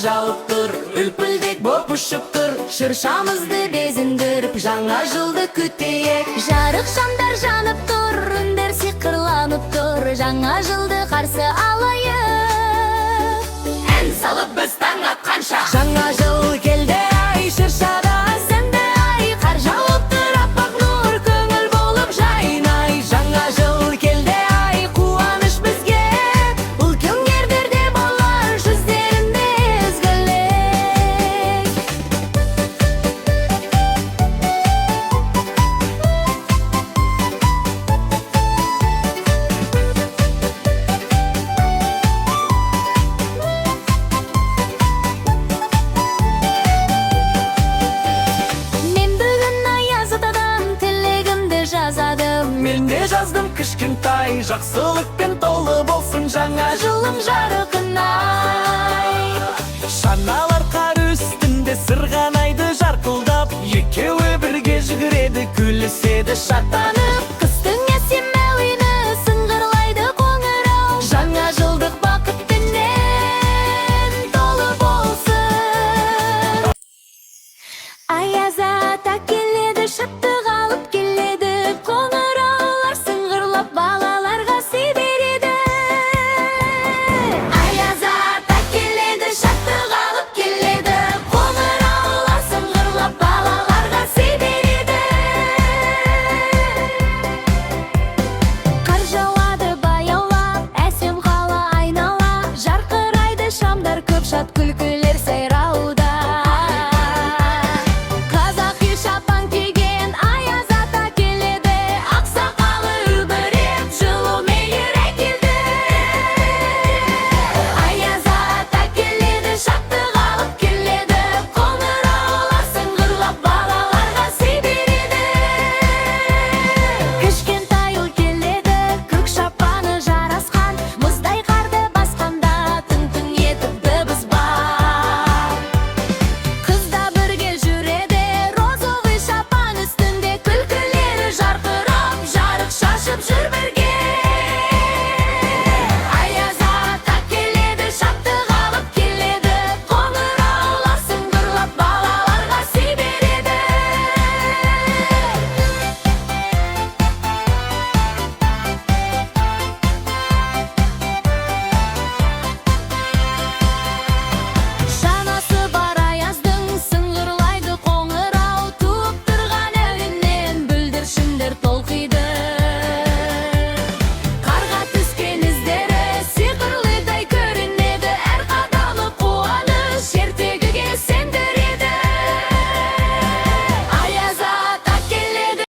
жауып тұр, үлпілдек боп ұшып тұр. Шыршамызды безіндіріп, жаңа жылды күтейік. Жарық шамдар жанып тұр, үндер сиқырланып тұр, жаңа жылды қарсы алайық. Ән салып біз таң атқанша, Жаңа жыл келді ай, шыршада сәнді ай, қар жауып тұр, аппақ нұр, көңіл болып жайнай. жаңа жыл келді ай, қуаныш бізге, Үлкен кердерде болар жүздерінде ізгілік. Мен бүгін аяз атадан тілегімді жазадым. мен де жаздым кішкентай, жақсылықпен толы болсын жаңа жылың жарқынай. Шаналар қар үстінде сырғанайды жарқылдап, екеуі бірге жүгіреді, күліседі шаттанып. Қыстың әсем әуені сыңғырлайды қоңырау, Жаңа жылдық бақытпенен толы болсын. Аяз ата келеді, шаттық алып келеді, қоңыраулар сыңғырлап балаларға сый береді. Аяз ата келеді, шаттық алып келеді, қоңыраулар сыңғырлап балаларға сый береді. Қар жауады баяулап, әсем қала айнала, жарқырайды шамдар, көп шат күлкілер сайрайды.